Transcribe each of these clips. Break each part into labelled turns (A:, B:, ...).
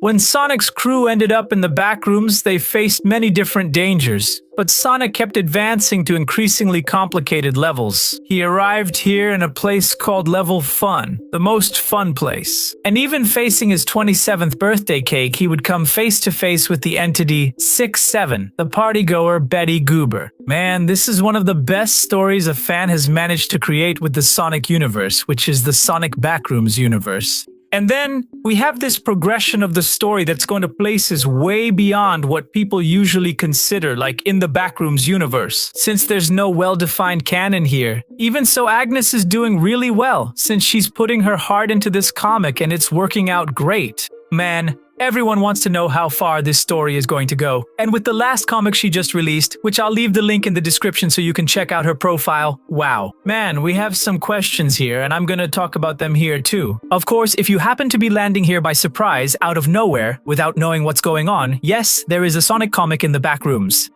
A: When Sonic's crew ended up in the Backrooms, they faced many different dangers, but Sonic kept advancing to increasingly complicated levels. He arrived here in a place called Level Fun, the most fun place. And even facing his 27th birthday cake, he would come face to face with the entity 6-7, the partygoer Betty Goober. Man, this is one of the best stories a fan has managed to create with the Sonic universe, which is the Sonic Backrooms universe. And then we have this progression of the story that's going to places way beyond what people usually consider, like in the Backrooms universe. Since there's no well-defined canon here, even so Agnes is doing really well, since she's putting her heart into this comic and it's working out great. Man, everyone wants to know how far this story is going to go. And with the last comic she just released, which I'll leave the link in the description so you can check out her profile, wow. Man, we have some questions here and I'm gonna talk about them here too. Of course, if you happen to be landing here by surprise, out of nowhere, without knowing what's going on, yes, there is a Sonic comic in the Backrooms.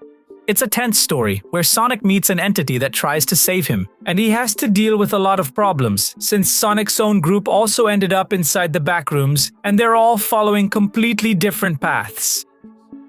A: It's a tense story, where Sonic meets an entity that tries to save him, and he has to deal with a lot of problems, since Sonic's own group also ended up inside the Backrooms, and they're all following completely different paths.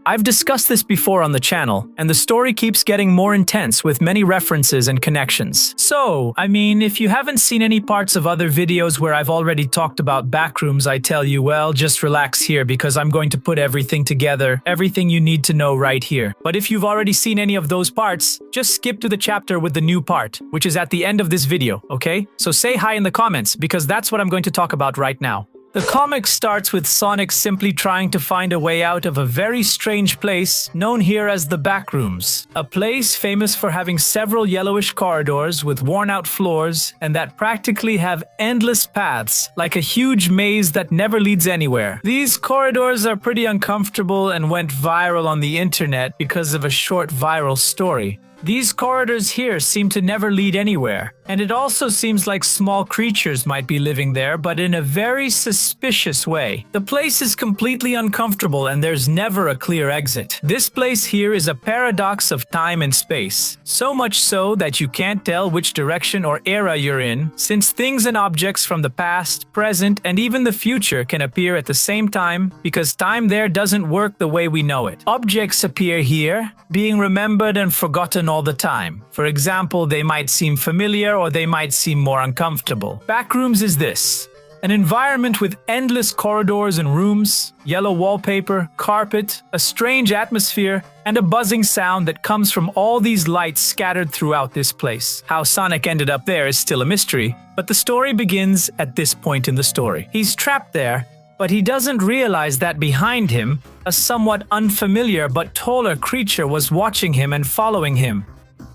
A: I've discussed this before on the channel, and the story keeps getting more intense with many references and connections. So, I mean, if you haven't seen any parts of other videos where I've already talked about Backrooms, I tell you, well, just relax here because I'm going to put everything together, everything you need to know right here. But if you've already seen any of those parts, just skip to the chapter with the new part, which is at the end of this video, okay? So say hi in the comments because that's what I'm going to talk about right now. The comic starts with Sonic simply trying to find a way out of a very strange place known here as the Backrooms. A place famous for having several yellowish corridors with worn-out floors and that practically have endless paths, like a huge maze that never leads anywhere. These corridors are pretty uncomfortable and went viral on the internet because of a short viral story. These corridors here seem to never lead anywhere, and it also seems like small creatures might be living there, but in a very suspicious way. The place is completely uncomfortable and there's never a clear exit. This place here is a paradox of time and space, so much so that you can't tell which direction or era you're in, since things and objects from the past, present, and even the future can appear at the same time because time there doesn't work the way we know it. Objects appear here, being remembered and forgotten all the time. For example, they might seem familiar or they might seem more uncomfortable. Backrooms is this: an environment with endless corridors and rooms, yellow wallpaper, carpet, a strange atmosphere, and a buzzing sound that comes from all these lights scattered throughout this place. How Sonic ended up there is still a mystery, but the story begins at this point in the story. He's trapped there, but he doesn't realize that behind him, a somewhat unfamiliar but taller creature was watching him and following him.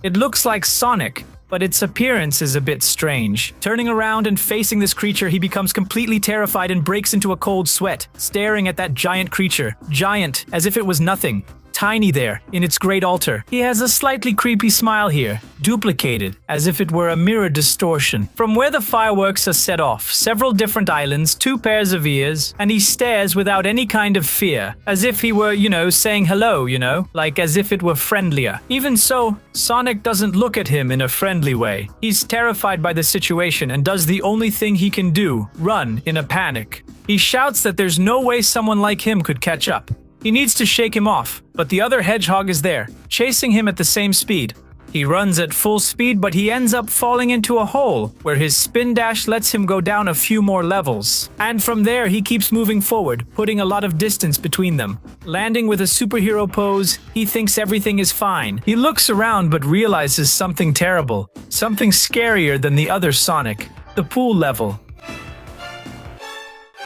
A: It looks like Sonic, but its appearance is a bit strange. Turning around and facing this creature, he becomes completely terrified and breaks into a cold sweat, staring at that giant creature. Giant, as if it was nothing. Tiny there, in its great altar. He has a slightly creepy smile here, duplicated, as if it were a mirror distortion. From where the fireworks are set off, several different islands, 2 pairs of ears, and he stares without any kind of fear, as if he were, saying hello, like as if it were friendlier. Even so, Sonic doesn't look at him in a friendly way. He's terrified by the situation and does the only thing he can do, run in a panic. He shouts that there's no way someone like him could catch up. He needs to shake him off, but the other hedgehog is there, chasing him at the same speed. He runs at full speed, but he ends up falling into a hole, where his spin dash lets him go down a few more levels. And from there, he keeps moving forward, putting a lot of distance between them. Landing with a superhero pose, he thinks everything is fine. He looks around but realizes something terrible, something scarier than the other Sonic, the pool level.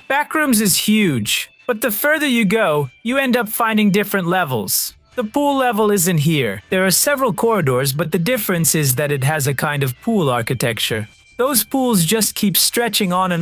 A: Backrooms is huge. But the further you go, you end up finding different levels. The pool level isn't here. There are several corridors, but the difference is that it has a kind of pool architecture. Those pools just keep stretching on,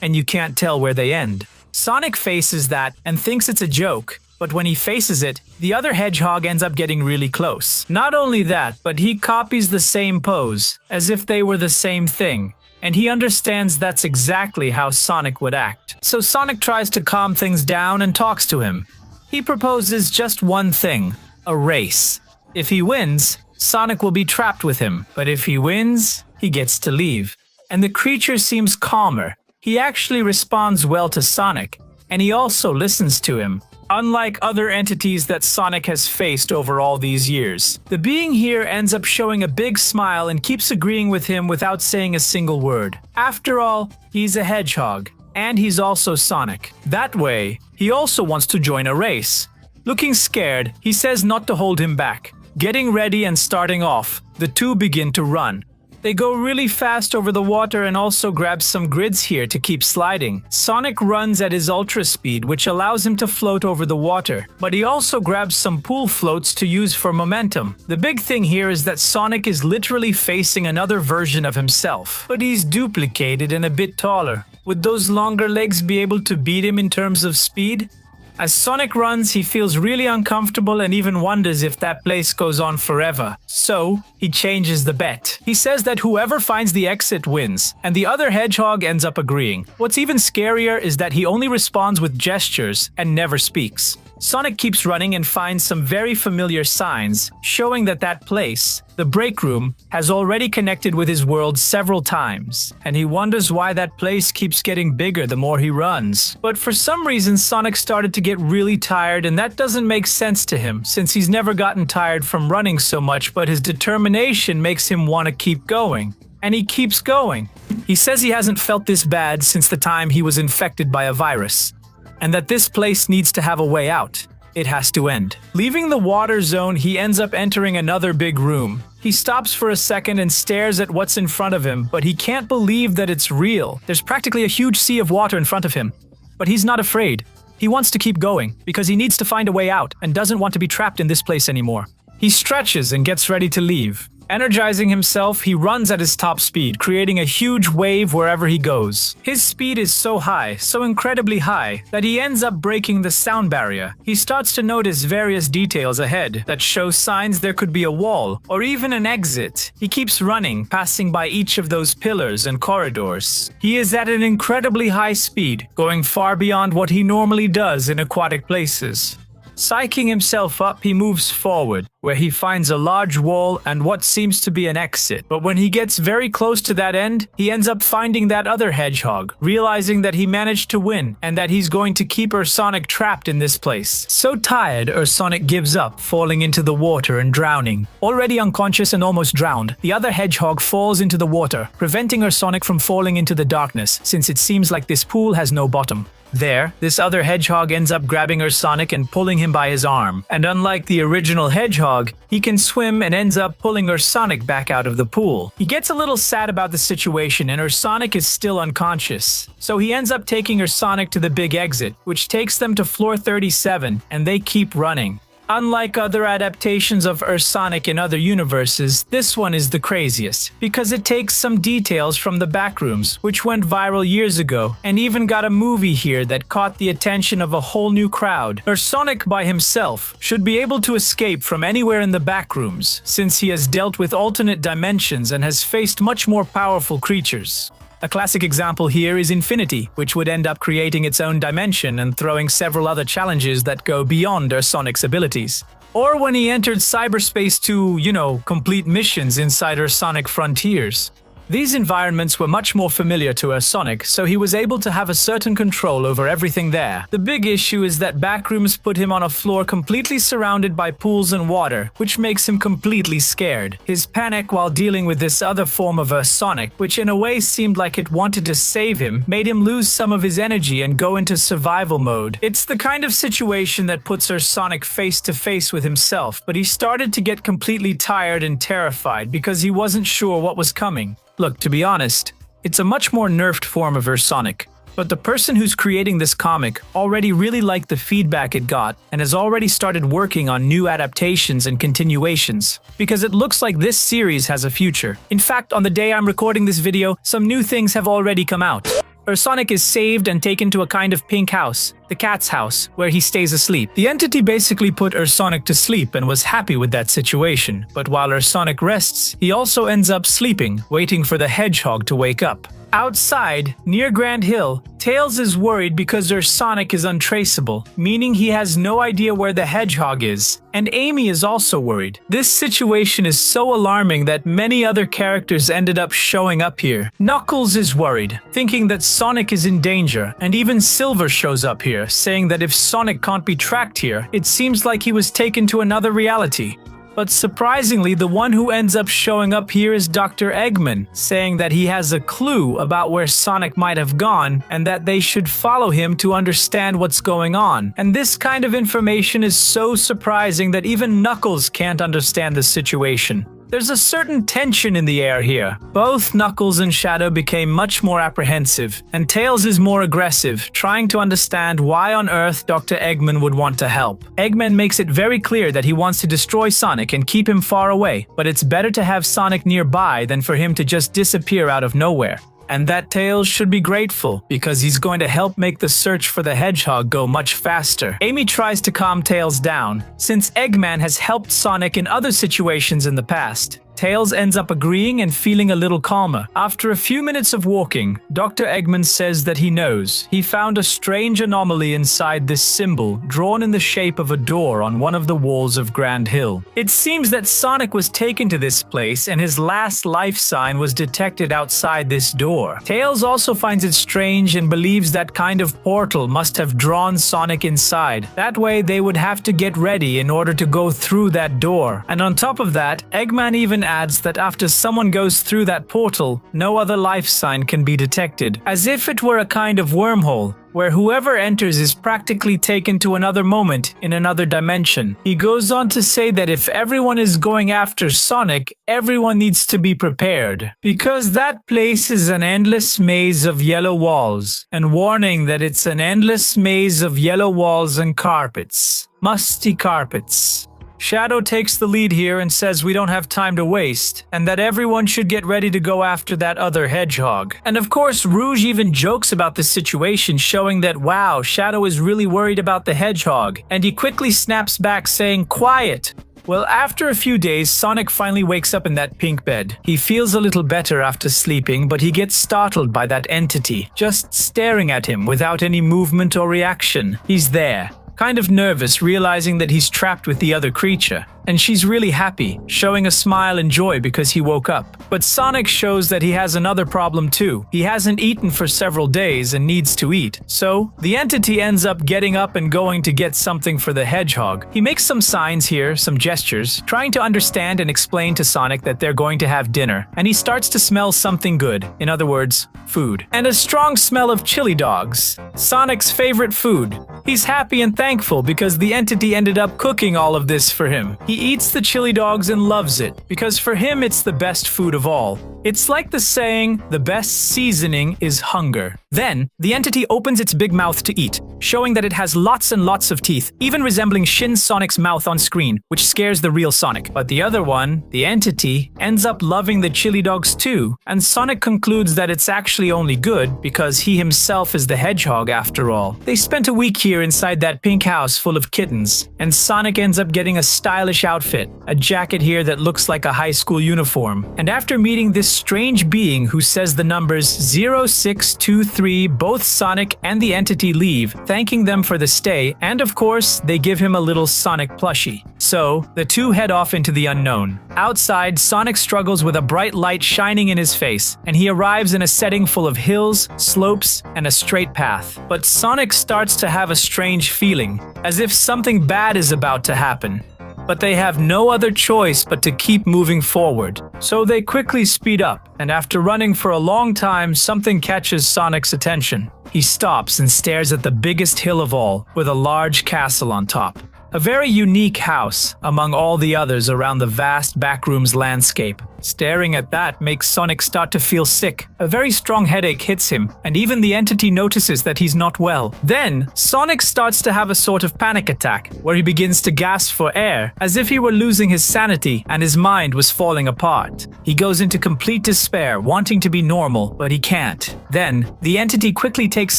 A: and you can't tell where they end. Sonic faces that and thinks it's a joke, but when he faces it, the other hedgehog ends up getting really close. Not only that, but he copies the same pose, as if they were the same thing. And he understands that's exactly how Sonic would act. So Sonic tries to calm things down and talks to him. He proposes just one thing, a race. If he wins, Sonic will be trapped with him, but if he wins, he gets to leave. And the creature seems calmer. He actually responds well to Sonic, and he also listens to him. Unlike other entities that Sonic has faced over all these years, the being here ends up showing a big smile and keeps agreeing with him without saying a single word. After all, he's a hedgehog, and he's also Sonic. That way, he also wants to join a race. Looking scared, he says not to hold him back. Getting ready and starting off, the two begin to run. They go really fast over the water and also grab some grids here to keep sliding. Sonic runs at his ultra speed, which allows him to float over the water, but he also grabs some pool floats to use for momentum. The big thing here is that Sonic is literally facing another version of himself, but he's duplicated and a bit taller. Would those longer legs be able to beat him in terms of speed? As Sonic runs, he feels really uncomfortable and even wonders if that place goes on forever. So, he changes the bet. He says that whoever finds the exit wins, and the other hedgehog ends up agreeing. What's even scarier is that he only responds with gestures and never speaks. Sonic keeps running and finds some very familiar signs, showing that that place, the break room, has already connected with his world several times, and he wonders why that place keeps getting bigger the more he runs. But for some reason, Sonic started to get really tired, and that doesn't make sense to him, since he's never gotten tired from running so much, but his determination makes him want to keep going. And he keeps going. He says he hasn't felt this bad since the time he was infected by a virus, and that this place needs to have a way out. It has to end. Leaving the water zone, he ends up entering another big room. He stops for a second and stares at what's in front of him, but he can't believe that it's real. There's practically a huge sea of water in front of him. But he's not afraid. He wants to keep going, because he needs to find a way out and doesn't want to be trapped in this place anymore. He stretches and gets ready to leave. Energizing himself, he runs at his top speed, creating a huge wave wherever he goes. His speed is so high, so incredibly high, that he ends up breaking the sound barrier. He starts to notice various details ahead that show signs there could be a wall, or even an exit. He keeps running, passing by each of those pillars and corridors. He is at an incredibly high speed, going far beyond what he normally does in aquatic places. Psyching himself up, he moves forward, where he finds a large wall and what seems to be an exit. But when he gets very close to that end, he ends up finding that other hedgehog, realizing that he managed to win and that he's going to keep Sonic trapped in this place. So tired, Sonic gives up, falling into the water and drowning. Already unconscious and almost drowned, the other hedgehog falls into the water, preventing Sonic from falling into the darkness, since it seems like this pool has no bottom. There, this other hedgehog ends up grabbing Sonic and pulling him by his arm. And unlike the original hedgehog, he can swim and ends up pulling Sonic back out of the pool. He gets a little sad about the situation and Sonic is still unconscious. So he ends up taking Sonic to the big exit, which takes them to floor 37, and they keep running. Unlike other adaptations of Sonic in other universes, this one is the craziest, because it takes some details from the Backrooms, which went viral years ago, and even got a movie here that caught the attention of a whole new crowd. Sonic by himself should be able to escape from anywhere in the Backrooms, since he has dealt with alternate dimensions and has faced much more powerful creatures. A classic example here is Infinity, which would end up creating its own dimension and throwing several other challenges that go beyond Sonic's abilities. Or when he entered cyberspace to, complete missions inside Sonic Frontiers. These environments were much more familiar to Sonic, so he was able to have a certain control over everything there. The big issue is that Backrooms put him on a floor completely surrounded by pools and water, which makes him completely scared. His panic while dealing with this other form of Sonic, which in a way seemed like it wanted to save him, made him lose some of his energy and go into survival mode. It's the kind of situation that puts Sonic face to face with himself, but he started to get completely tired and terrified because he wasn't sure what was coming. Look, to be honest, it's a much more nerfed form of Sonic, but the person who's creating this comic already really liked the feedback it got and has already started working on new adaptations and continuations, because it looks like this series has a future. In fact, on the day I'm recording this video, some new things have already come out. Sonic is saved and taken to a kind of pink house, the cat's house, where he stays asleep. The entity basically put Sonic to sleep and was happy with that situation, but while Sonic rests, he also ends up sleeping, waiting for the hedgehog to wake up. Outside, near Grand Hill, Tails is worried because Sonic is untraceable, meaning he has no idea where the hedgehog is, and Amy is also worried. This situation is so alarming that many other characters ended up showing up here. Knuckles is worried, thinking that Sonic is in danger, and even Silver shows up here. here, saying that if Sonic can't be tracked here, it seems like he was taken to another reality. But surprisingly, the one who ends up showing up here is Dr. Eggman, saying that he has a clue about where Sonic might have gone and that they should follow him to understand what's going on. And this kind of information is so surprising that even Knuckles can't understand the situation. There's a certain tension in the air here. Both Knuckles and Shadow became much more apprehensive, and Tails is more aggressive, trying to understand why on earth Dr. Eggman would want to help. Eggman makes it very clear that he wants to destroy Sonic and keep him far away, but it's better to have Sonic nearby than for him to just disappear out of nowhere. And that Tails should be grateful, because he's going to help make the search for the hedgehog go much faster. Amy tries to calm Tails down, since Eggman has helped Sonic in other situations in the past. Tails ends up agreeing and feeling a little calmer. After a few minutes of walking, Dr. Eggman says that he knows. He found a strange anomaly inside this symbol, drawn in the shape of a door on one of the walls of Grand Hill. It seems that Sonic was taken to this place and his last life sign was detected outside this door. Tails also finds it strange and believes that kind of portal must have drawn Sonic inside. That way they would have to get ready in order to go through that door. And on top of that, Eggman even adds that after someone goes through that portal, no other life sign can be detected, as if it were a kind of wormhole, where whoever enters is practically taken to another moment in another dimension. He goes on to say that if everyone is going after Sonic, everyone needs to be prepared, because that place is an endless maze of yellow walls, and warning that it's an endless maze of yellow walls and carpets. Musty carpets. Shadow takes the lead here and says we don't have time to waste, and that everyone should get ready to go after that other hedgehog. And of course, Rouge even jokes about this situation, showing that wow, Shadow is really worried about the hedgehog, and he quickly snaps back saying, "Quiet!" Well, after a few days, Sonic finally wakes up in that pink bed. He feels a little better after sleeping, but he gets startled by that entity, just staring at him without any movement or reaction. He's there, kind of nervous, realizing that he's trapped with the other creature. And she's really happy, showing a smile and joy because he woke up. But Sonic shows that he has another problem too. He hasn't eaten for several days and needs to eat. So, the entity ends up getting up and going to get something for the hedgehog. He makes some signs here, some gestures, trying to understand and explain to Sonic that they're going to have dinner. And he starts to smell something good, in other words, food. And a strong smell of chili dogs, Sonic's favorite food. He's happy and thankful because the entity ended up cooking all of this for him. He eats the chili dogs and loves it, because for him it's the best food of all. It's like the saying, the best seasoning is hunger. Then, the entity opens its big mouth to eat, showing that it has lots and lots of teeth, even resembling Shin Sonic's mouth on screen, which scares the real Sonic. But the other one, the entity, ends up loving the chili dogs too, and Sonic concludes that it's actually only good because he himself is the hedgehog after all. They spent a week here inside that pink house full of kittens, and Sonic ends up getting a stylish outfit, a jacket here that looks like a high school uniform. And after meeting this strange being who says the numbers 0623, both Sonic and the entity leave, thanking them for the stay, and of course, they give him a little Sonic plushie. So, the two head off into the unknown. Outside, Sonic struggles with a bright light shining in his face, and he arrives in a setting full of hills, slopes, and a straight path. But Sonic starts to have a strange feeling, as if something bad is about to happen. But they have no other choice but to keep moving forward. So they quickly speed up, and after running for a long time, something catches Sonic's attention. He stops and stares at the biggest hill of all, with a large castle on top. A very unique house among all the others around the vast Backrooms landscape. Staring at that makes Sonic start to feel sick. A very strong headache hits him, and even the entity notices that he's not well. Then, Sonic starts to have a sort of panic attack, where he begins to gasp for air, as if he were losing his sanity and his mind was falling apart. He goes into complete despair, wanting to be normal, but he can't. Then, the entity quickly takes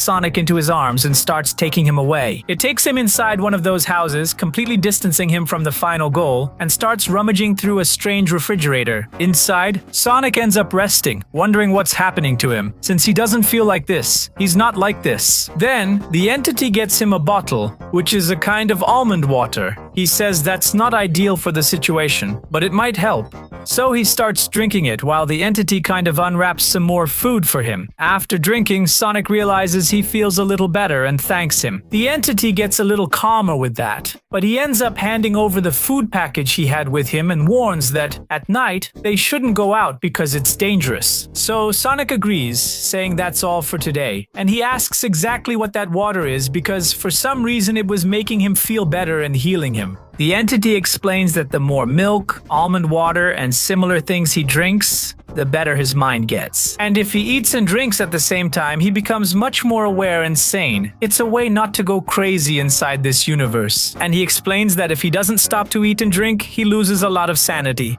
A: Sonic into his arms and starts taking him away. It takes him inside one of those houses, completely distancing him from the final goal, and starts rummaging through a strange refrigerator. Inside, Sonic ends up resting, wondering what's happening to him, since he doesn't feel like this. He's not like this. Then, the entity gets him a bottle, which is a kind of almond water. He says that's not ideal for the situation, but it might help. So he starts drinking it while the entity kind of unwraps some more food for him. After drinking, Sonic realizes he feels a little better and thanks him. The entity gets a little calmer with that, but he ends up handing over the food package he had with him and warns that, at night, they shouldn't go out because it's dangerous. So Sonic agrees, saying that's all for today, and he asks exactly what that water is because for some reason it was making him feel better and healing him. The entity explains that the more milk, almond water, and similar things he drinks, the better his mind gets. And if he eats and drinks at the same time, he becomes much more aware and sane. It's a way not to go crazy inside this universe. And he explains that if he doesn't stop to eat and drink, he loses a lot of sanity.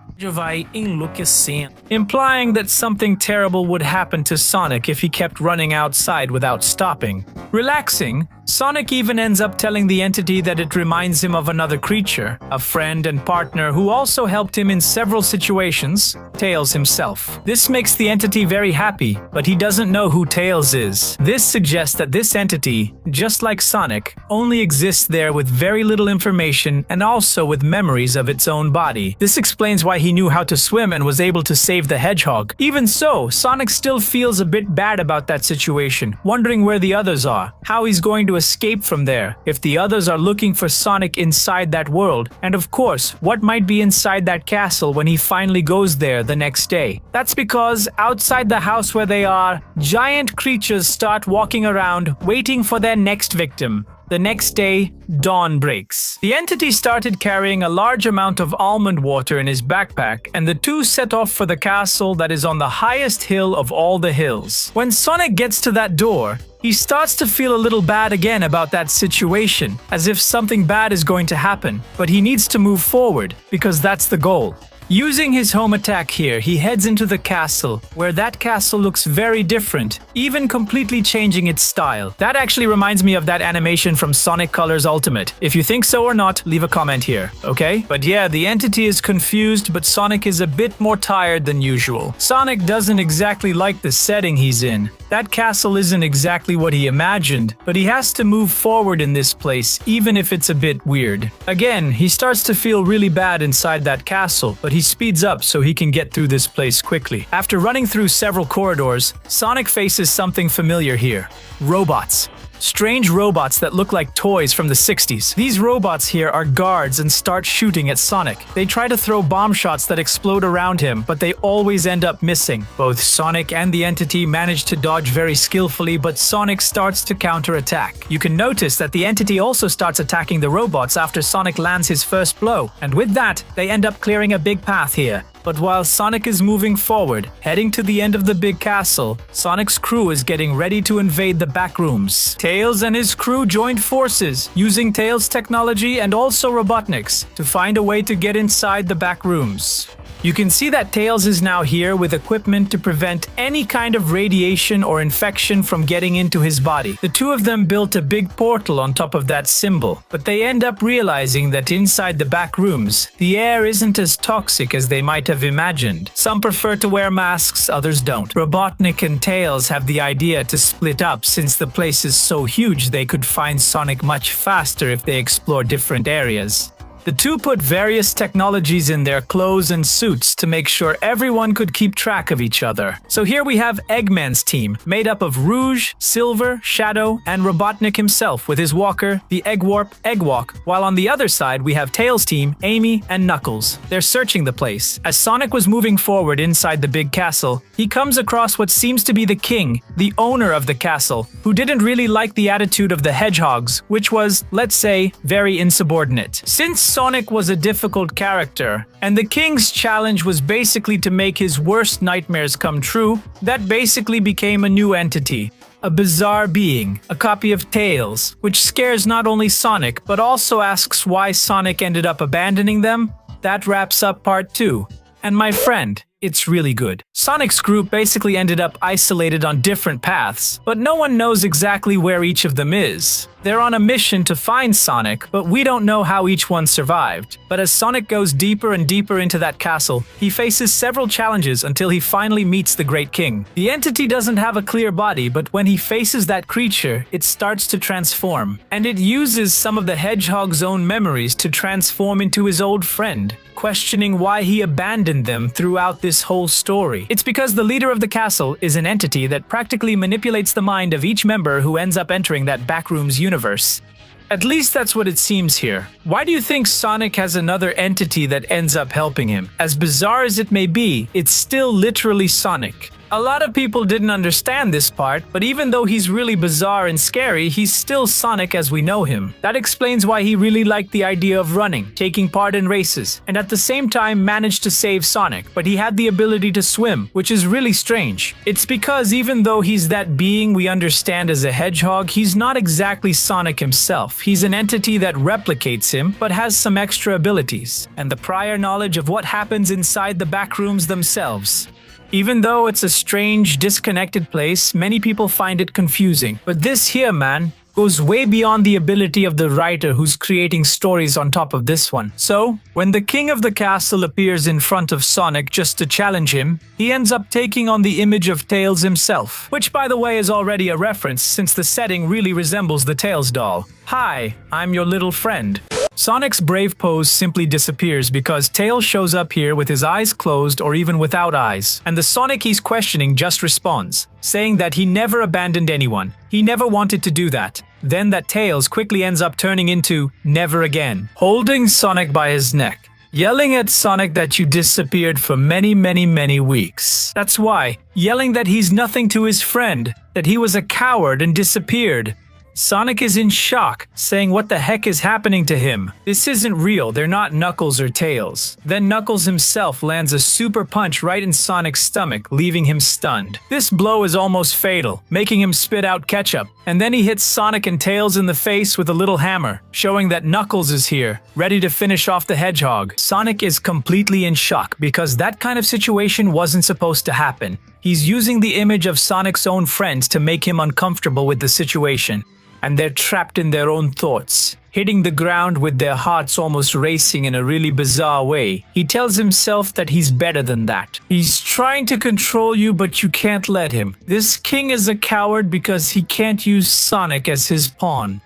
A: Implying that something terrible would happen to Sonic if he kept running outside without stopping. Relaxing, Sonic even ends up telling the entity that it reminds him of another creature, a friend and partner who also helped him in several situations, Tails himself. This makes the entity very happy, but he doesn't know who Tails is. This suggests that this entity, just like Sonic, only exists there with very little information and also with memories of its own body. This explains why he knew how to swim and was able to save the hedgehog. Even so, Sonic still feels a bit bad about that situation, wondering where the others are, how he's going to escape from there, if the others are looking for Sonic inside that world, and of course, what might be inside that castle when he finally goes there the next day. That's because outside the house where they are, giant creatures start walking around waiting for their next victim. The next day, dawn breaks. The entity started carrying a large amount of almond water in his backpack, and the two set off for the castle that is on the highest hill of all the hills. When Sonic gets to that door, he starts to feel a little bad again about that situation, as if something bad is going to happen, but he needs to move forward, because that's the goal. Using his home attack here, he heads into the castle, where that castle looks very different, even completely changing its style. That actually reminds me of that animation from Sonic Colors Ultimate. If you think so or not, leave a comment here, okay? But yeah, the entity is confused, but Sonic is a bit more tired than usual. Sonic doesn't exactly like the setting he's in. That castle isn't exactly what he imagined, but he has to move forward in this place, even if it's a bit weird. Again, he starts to feel really bad inside that castle, but he speeds up so he can get through this place quickly. After running through several corridors, Sonic faces something familiar here. Robots. Strange robots that look like toys from the 60s. These robots here are guards and start shooting at Sonic. They try to throw bomb shots that explode around him, but they always end up missing. Both Sonic and the entity manage to dodge very skillfully, but Sonic starts to counterattack. You can notice that the entity also starts attacking the robots after Sonic lands his first blow, and with that, they end up clearing a big path here. But while Sonic is moving forward, heading to the end of the big castle, Sonic's crew is getting ready to invade the Backrooms. Tails and his crew joined forces, using Tails' technology and also Robotnik's, to find a way to get inside the Backrooms. You can see that Tails is now here with equipment to prevent any kind of radiation or infection from getting into his body. The two of them built a big portal on top of that symbol, but they end up realizing that inside the back rooms, the air isn't as toxic as they might have imagined. Some prefer to wear masks, others don't. Robotnik and Tails have the idea to split up since the place is so huge they could find Sonic much faster if they explore different areas. The two put various technologies in their clothes and suits to make sure everyone could keep track of each other. So here we have Eggman's team, made up of Rouge, Silver, Shadow, and Robotnik himself with his walker, the Eggwarp Eggwalk, while on the other side we have Tails' team, Amy and Knuckles. They're searching the place. As Sonic was moving forward inside the big castle, he comes across what seems to be the king, the owner of the castle, who didn't really like the attitude of the hedgehogs, which was, let's say, very insubordinate. Since Sonic was a difficult character, and the king's challenge was basically to make his worst nightmares come true, that basically became a new entity. A bizarre being, a copy of Tails, which scares not only Sonic, but also asks why Sonic ended up abandoning them. That wraps up part 2. And my friend, it's really good. Sonic's group basically ended up isolated on different paths, but no one knows exactly where each of them is. They're on a mission to find Sonic, but we don't know how each one survived. But as Sonic goes deeper and deeper into that castle, he faces several challenges until he finally meets the Great King. The entity doesn't have a clear body, but when he faces that creature, it starts to transform. And it uses some of the hedgehog's own memories to transform into his old friend, questioning why he abandoned them throughout this whole story. It's because the leader of the castle is an entity that practically manipulates the mind of each member who ends up entering that Backrooms universe. At least that's what it seems here. Why do you think Sonic has another entity that ends up helping him? As bizarre as it may be, it's still literally Sonic. A lot of people didn't understand this part, but even though he's really bizarre and scary, he's still Sonic as we know him. That explains why he really liked the idea of running, taking part in races, and at the same time managed to save Sonic, but he had the ability to swim, which is really strange. It's because even though he's that being we understand as a hedgehog, he's not exactly Sonic himself. He's an entity that replicates him, but has some extra abilities, and the prior knowledge of what happens inside the Backrooms themselves. Even though it's a strange, disconnected place, many people find it confusing. But this here, man, goes way beyond the ability of the writer who's creating stories on top of this one. So, when the king of the castle appears in front of Sonic just to challenge him, he ends up taking on the image of Tails himself. Which, by the way, is already a reference since the setting really resembles the Tails doll. Hi, I'm your little friend. Sonic's brave pose simply disappears because Tails shows up here with his eyes closed or even without eyes, and the Sonic he's questioning just responds, saying that he never abandoned anyone. He never wanted to do that. Then that Tails quickly ends up turning into never again, holding Sonic by his neck, yelling at Sonic that you disappeared for many weeks. That's why, yelling that he's nothing to his friend, that he was a coward and disappeared. Sonic is in shock, saying what the heck is happening to him. This isn't real, they're not Knuckles or Tails. Then Knuckles himself lands a super punch right in Sonic's stomach, leaving him stunned. This blow is almost fatal, making him spit out ketchup. And then he hits Sonic and Tails in the face with a little hammer, showing that Knuckles is here, ready to finish off the hedgehog. Sonic is completely in shock because that kind of situation wasn't supposed to happen. He's using the image of Sonic's own friends to make him uncomfortable with the situation. And they're trapped in their own thoughts, hitting the ground with their hearts almost racing in a really bizarre way. He tells himself that he's better than that. He's trying to control you, but you can't let him. This king is a coward because he can't use Sonic as his pawn.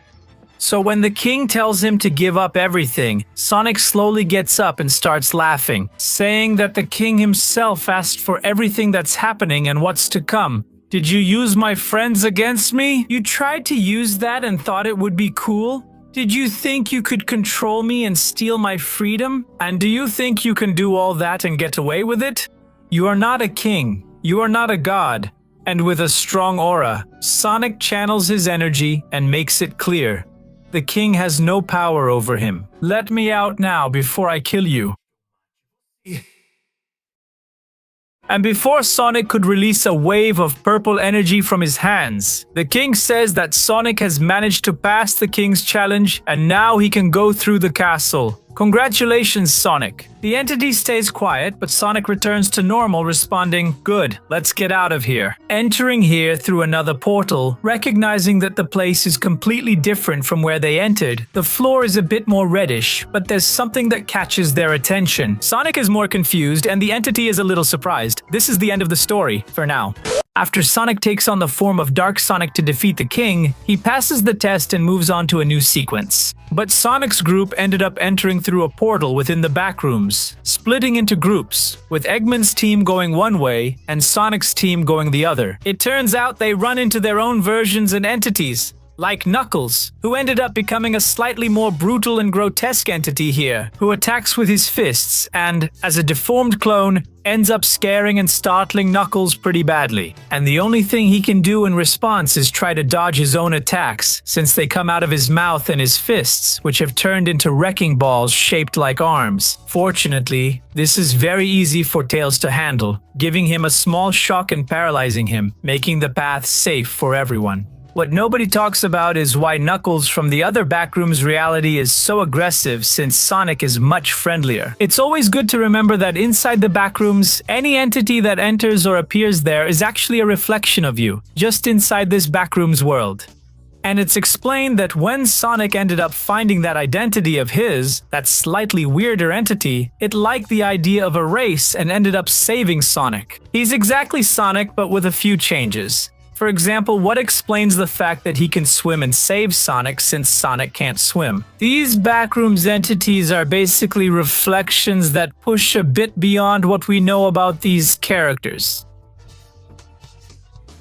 A: So when the king tells him to give up everything, Sonic slowly gets up and starts laughing, saying that the king himself asked for everything that's happening and what's to come. Did you use my friends against me? You tried to use that and thought it would be cool? Did you think you could control me and steal my freedom? And do you think you can do all that and get away with it? You are not a king. You are not a god. And with a strong aura, Sonic channels his energy and makes it clear. The king has no power over him. Let me out now before I kill you. And before Sonic could release a wave of purple energy from his hands, the king says that Sonic has managed to pass the king's challenge and now he can go through the castle. Congratulations, Sonic. The entity stays quiet, but Sonic returns to normal, responding, "Good, let's get out of here." Entering here through another portal, recognizing that the place is completely different from where they entered. The floor is a bit more reddish, but there's something that catches their attention. Sonic is more confused, and the entity is a little surprised. This is the end of the story, for now. After Sonic takes on the form of Dark Sonic to defeat the king, he passes the test and moves on to a new sequence. But Sonic's group ended up entering through a portal within the Backrooms, splitting into groups, with Eggman's team going one way and Sonic's team going the other. It turns out they run into their own versions and entities, like Knuckles, who ended up becoming a slightly more brutal and grotesque entity here, who attacks with his fists and, as a deformed clone, ends up scaring and startling Knuckles pretty badly. And the only thing he can do in response is try to dodge his own attacks, since they come out of his mouth and his fists, which have turned into wrecking balls shaped like arms. Fortunately, this is very easy for Tails to handle, giving him a small shock and paralyzing him, making the path safe for everyone. What nobody talks about is why Knuckles from the other Backrooms reality is so aggressive since Sonic is much friendlier. It's always good to remember that inside the Backrooms, any entity that enters or appears there is actually a reflection of you, just inside this Backrooms world. And it's explained that when Sonic ended up finding that identity of his, that slightly weirder entity, it liked the idea of a race and ended up saving Sonic. He's exactly Sonic, but with a few changes. For example, what explains the fact that he can swim and save Sonic since Sonic can't swim? These Backrooms entities are basically reflections that push a bit beyond what we know about these characters.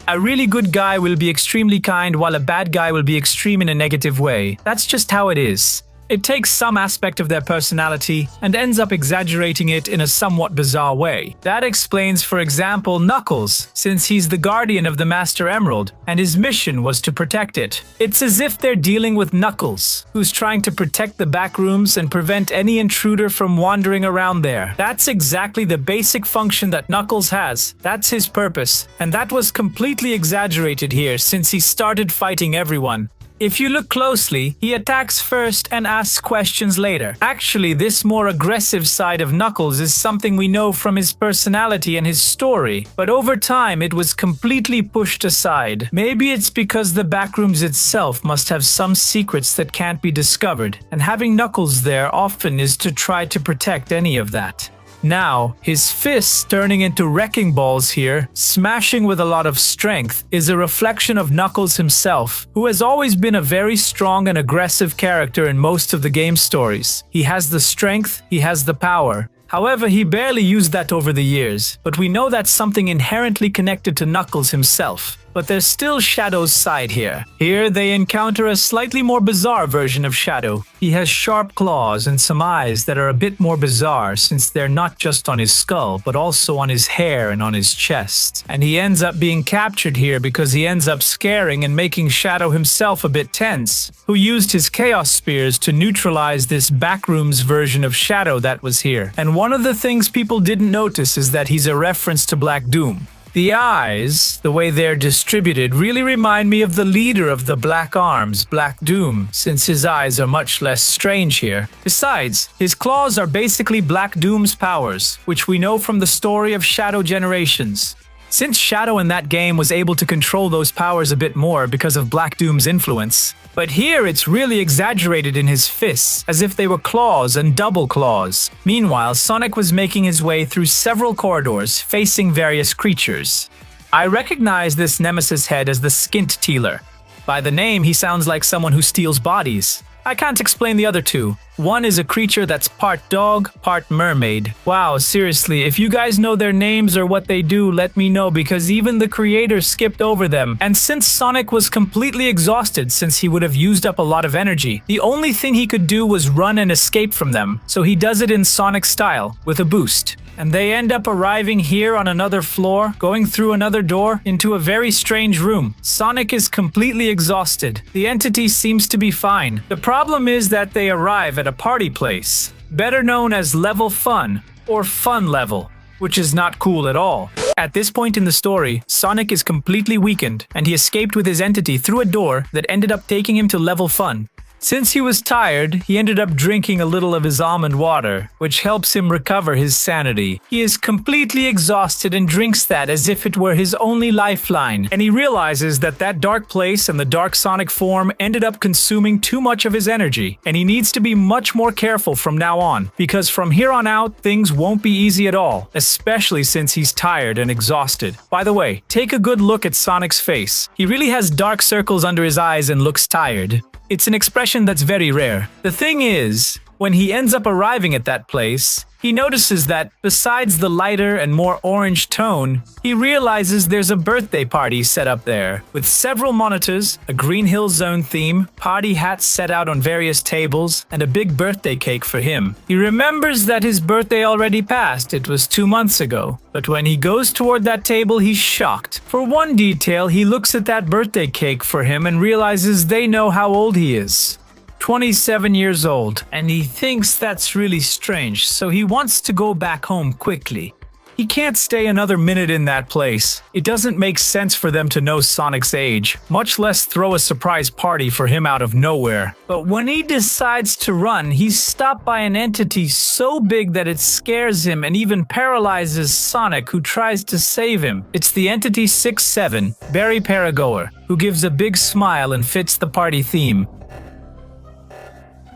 A: A really good guy will be extremely kind, while a bad guy will be extreme in a negative way. That's just how it is. It takes some aspect of their personality and ends up exaggerating it in a somewhat bizarre way. That explains, for example, Knuckles, since he's the guardian of the Master Emerald, and his mission was to protect it. It's as if they're dealing with Knuckles, who's trying to protect the Backrooms and prevent any intruder from wandering around there. That's exactly the basic function that Knuckles has. That's his purpose, and that was completely exaggerated here since he started fighting everyone. If you look closely, he attacks first and asks questions later. Actually, this more aggressive side of Knuckles is something we know from his personality and his story, but over time it was completely pushed aside. Maybe it's because the Backrooms itself must have some secrets that can't be discovered, and having Knuckles there often is to try to protect any of that. Now, his fists turning into wrecking balls here, smashing with a lot of strength, is a reflection of Knuckles himself, who has always been a very strong and aggressive character in most of the game stories. He has the strength, he has the power. However, he barely used that over the years, but we know that's something inherently connected to Knuckles himself. But there's still Shadow's side here. Here, they encounter a slightly more bizarre version of Shadow. He has sharp claws and some eyes that are a bit more bizarre since they're not just on his skull, but also on his hair and on his chest. And he ends up being captured here because he ends up scaring and making Shadow himself a bit tense, who used his Chaos Spears to neutralize this Backrooms version of Shadow that was here. And one of the things people didn't notice is that he's a reference to Black Doom. The eyes, the way they're distributed, really remind me of the leader of the Black Arms, Black Doom, since his eyes are much less strange here. Besides, his claws are basically Black Doom's powers, which we know from the story of Shadow Generations. Since Shadow in that game was able to control those powers a bit more because of Black Doom's influence. But here it's really exaggerated in his fists, as if they were claws and double claws. Meanwhile, Sonic was making his way through several corridors, facing various creatures. I recognize this nemesis head as the Skint Tealer. By the name, he sounds like someone who steals bodies. I can't explain the other two. One is a creature that's part dog, part mermaid. Wow, seriously, if you guys know their names or what they do, let me know, because even the creator skipped over them. And since Sonic was completely exhausted since he would have used up a lot of energy, the only thing he could do was run and escape from them. So he does it in Sonic style, with a boost. And they end up arriving here on another floor, going through another door, into a very strange room. Sonic is completely exhausted. The entity seems to be fine. The problem is that they arrive at a party place, better known as Level Fun, or Fun Level, which is not cool at all. At this point in the story, Sonic is completely weakened, and he escaped with his entity through a door that ended up taking him to Level Fun. Since he was tired, he ended up drinking a little of his almond water, which helps him recover his sanity. He is completely exhausted and drinks that as if it were his only lifeline, and he realizes that that dark place and the dark Sonic form ended up consuming too much of his energy, and he needs to be much more careful from now on, because from here on out, things won't be easy at all, especially since he's tired and exhausted. By the way, take a good look at Sonic's face. He really has dark circles under his eyes and looks tired. It's an expression that's very rare. The thing is, when he ends up arriving at that place, he notices that, besides the lighter and more orange tone, he realizes there's a birthday party set up there, with several monitors, a Green Hill Zone theme, party hats set out on various tables, and a big birthday cake for him. He remembers that his birthday already passed, it was 2 months ago, but when he goes toward that table, he's shocked. For one detail, he looks at that birthday cake for him and realizes they know how old he is. 27 years old, and he thinks that's really strange, so he wants to go back home quickly. He can't stay another minute in that place. It doesn't make sense for them to know Sonic's age, much less throw a surprise party for him out of nowhere. But when he decides to run, he's stopped by an entity so big that it scares him and even paralyzes Sonic, who tries to save him. It's the entity 6-7, Barry Paragoer, who gives a big smile and fits the party theme.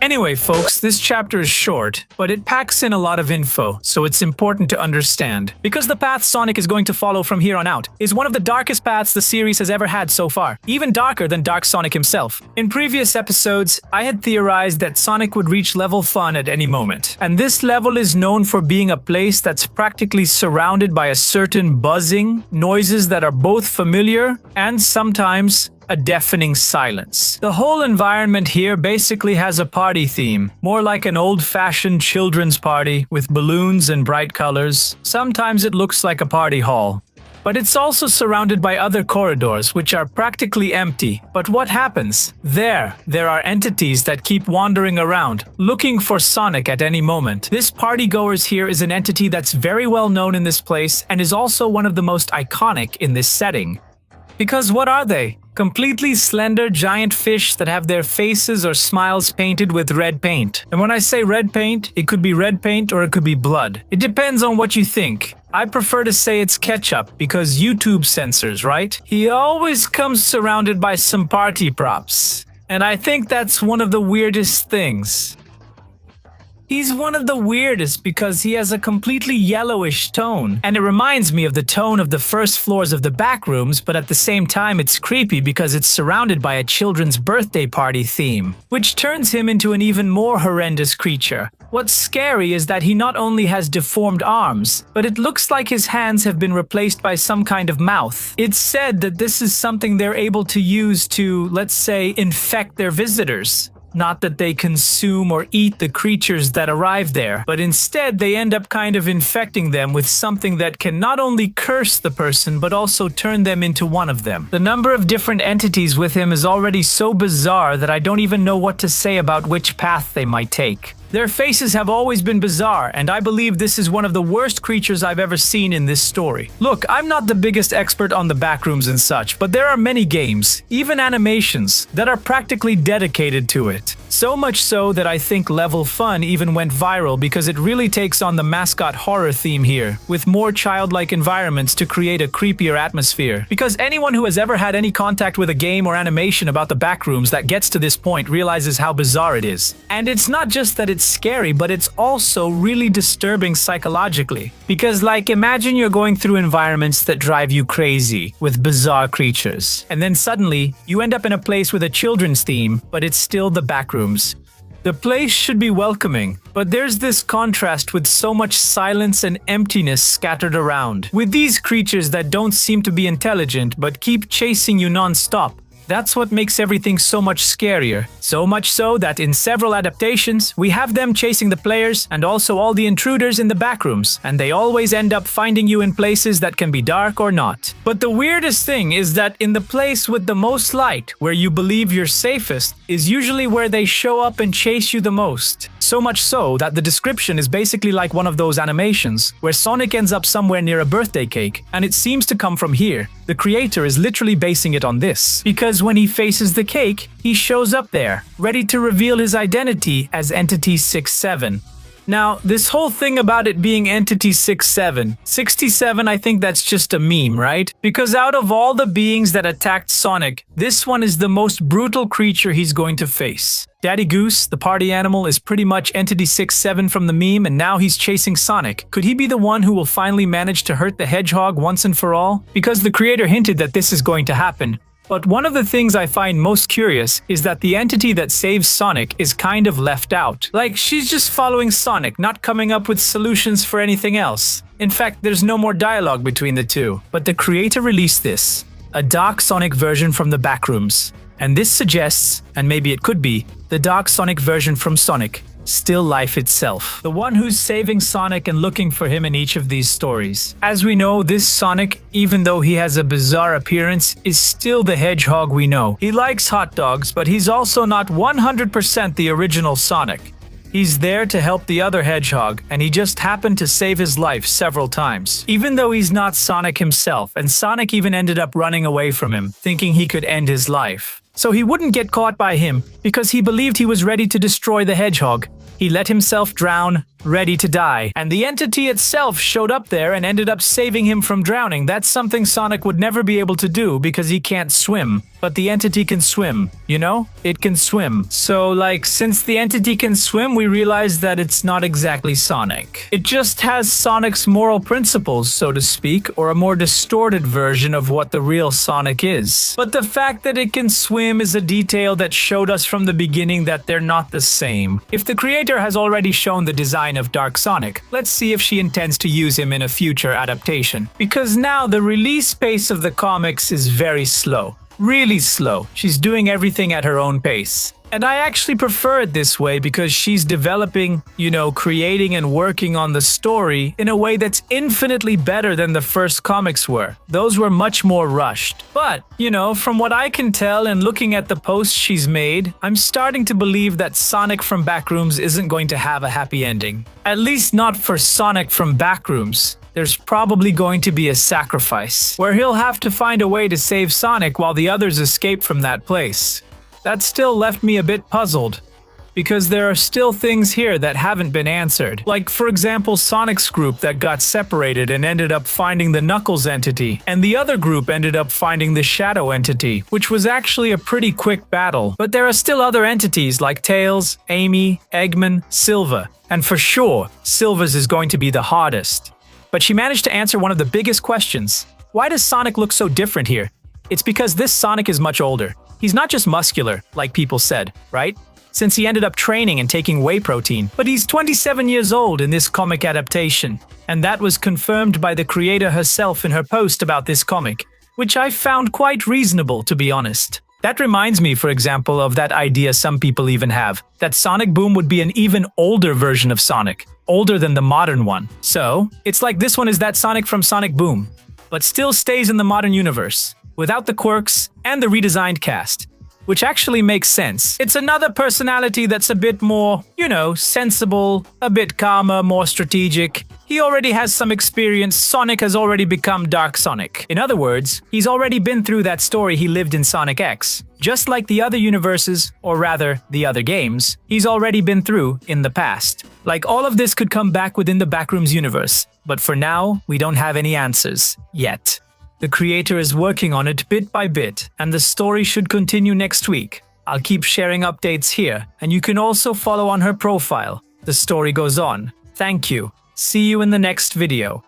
A: Anyway, folks, this chapter is short, but it packs in a lot of info, so it's important to understand. Because the path Sonic is going to follow from here on out is one of the darkest paths the series has ever had so far, even darker than Dark Sonic himself. In previous episodes, I had theorized that Sonic would reach level Fun at any moment, and this level is known for being a place that's practically surrounded by a certain buzzing, noises that are both familiar and sometimes a deafening silence. The whole environment here basically has a party theme, more like an old-fashioned children's party with balloons and bright colors. Sometimes it looks like a party hall. But it's also surrounded by other corridors, which are practically empty. But what happens? There are entities that keep wandering around, looking for Sonic at any moment. This partygoers here is an entity that's very well known in this place and is also one of the most iconic in this setting. Because what are they? Completely slender giant fish that have their faces or smiles painted with red paint. And when I say red paint, it could be red paint or it could be blood. It depends on what you think. I prefer to say it's ketchup because YouTube censors, right? He always comes surrounded by some party props. And I think that's one of the weirdest things. He's one of the weirdest because he has a completely yellowish tone, and it reminds me of the tone of the first floors of the Backrooms, but at the same time it's creepy because it's surrounded by a children's birthday party theme, which turns him into an even more horrendous creature. What's scary is that he not only has deformed arms, but it looks like his hands have been replaced by some kind of mouth. It's said that this is something they're able to use to, let's say, infect their visitors. Not that they consume or eat the creatures that arrive there, but instead they end up kind of infecting them with something that can not only curse the person, but also turn them into one of them. The number of different entities with him is already so bizarre that I don't even know what to say about which path they might take. Their faces have always been bizarre, and I believe this is one of the worst creatures I've ever seen in this story. Look, I'm not the biggest expert on the Backrooms and such, but there are many games, even animations, that are practically dedicated to it. So much so that I think Level Fun even went viral because it really takes on the mascot horror theme here, with more childlike environments to create a creepier atmosphere. Because anyone who has ever had any contact with a game or animation about the Backrooms that gets to this point realizes how bizarre it is. And it's not just that it's scary, but it's also really disturbing psychologically. Because imagine you're going through environments that drive you crazy with bizarre creatures, and then suddenly you end up in a place with a children's theme, but it's still the Backrooms. The place should be welcoming, but there's this contrast with so much silence and emptiness scattered around. With these creatures that don't seem to be intelligent but keep chasing you non-stop. That's what makes everything so much scarier. So much so that in several adaptations, we have them chasing the players and also all the intruders in the Backrooms, and they always end up finding you in places that can be dark or not. But the weirdest thing is that in the place with the most light, where you believe you're safest, is usually where they show up and chase you the most. So much so that the description is basically like one of those animations, where Sonic ends up somewhere near a birthday cake, and it seems to come from here. The creator is literally basing it on this, because when he faces the cake, he shows up there, ready to reveal his identity as Entity 6-7. Now, this whole thing about it being Entity 6-7, 67, I think that's just a meme, right? Because out of all the beings that attacked Sonic, this one is the most brutal creature he's going to face. Daddy Goose, the party animal, is pretty much Entity 6-7 from the meme, and now he's chasing Sonic. Could he be the one who will finally manage to hurt the hedgehog once and for all? Because the creator hinted that this is going to happen. But one of the things I find most curious is that the entity that saves Sonic is kind of left out. She's just following Sonic, not coming up with solutions for anything else. In fact, there's no more dialogue between the two. But the creator released this, a Dark Sonic version from the Backrooms. And this suggests, and maybe it could be, the Dark Sonic version from Sonic. Still life itself. The one who's saving Sonic and looking for him in each of these stories. As we know, this Sonic, even though he has a bizarre appearance, is still the hedgehog we know. He likes hot dogs, but he's also not 100% the original Sonic. He's there to help the other hedgehog, and he just happened to save his life several times. Even though he's not Sonic himself, and Sonic even ended up running away from him, thinking he could end his life. So he wouldn't get caught by him, because he believed he was ready to destroy the hedgehog. He let himself drown, ready to die, and the entity itself showed up there and ended up saving him from drowning. That's something Sonic would never be able to do because he can't swim. But the entity can swim, you know? It can swim. So, like, since the entity can swim, we realize that it's not exactly Sonic. It just has Sonic's moral principles, so to speak, or a more distorted version of what the real Sonic is. But the fact that it can swim is a detail that showed us from the beginning that they're not the same. If the creator has already shown the design of Dark Sonic, let's see if she intends to use him in a future adaptation. Because now the release pace of the comics is very slow. Really slow. She's doing everything at her own pace. And I actually prefer it this way because she's developing, creating and working on the story in a way that's infinitely better than the first comics were. Those were much more rushed. But, from what I can tell and looking at the posts she's made, I'm starting to believe that Sonic from Backrooms isn't going to have a happy ending. At least not for Sonic from Backrooms. There's probably going to be a sacrifice, where he'll have to find a way to save Sonic while the others escape from that place. That still left me a bit puzzled, because there are still things here that haven't been answered. Like, for example, Sonic's group that got separated and ended up finding the Knuckles entity, and the other group ended up finding the Shadow entity, which was actually a pretty quick battle. But there are still other entities like Tails, Amy, Eggman, Silva, and for sure, Silva's is going to be the hardest. But she managed to answer one of the biggest questions. Why does Sonic look so different here? It's because this Sonic is much older. He's not just muscular, like people said, right? Since he ended up training and taking whey protein. But he's 27 years old in this comic adaptation. And that was confirmed by the creator herself in her post about this comic, which I found quite reasonable, to be honest. That reminds me, for example, of that idea some people even have, that Sonic Boom would be an even older version of Sonic. Older than the modern one. So, it's like this one is that Sonic from Sonic Boom, but still stays in the modern universe, without the quirks and the redesigned cast, which actually makes sense. It's another personality that's a bit more, sensible, a bit calmer, more strategic. He already has some experience. Sonic has already become Dark Sonic. In other words, he's already been through that story he lived in Sonic X. Just like the other universes, or rather, the other games, he's already been through in the past. Like, all of this could come back within the Backrooms universe, but for now, we don't have any answers. Yet. The creator is working on it bit by bit, and the story should continue next week. I'll keep sharing updates here, and you can also follow on her profile. The story goes on. Thank you. See you in the next video.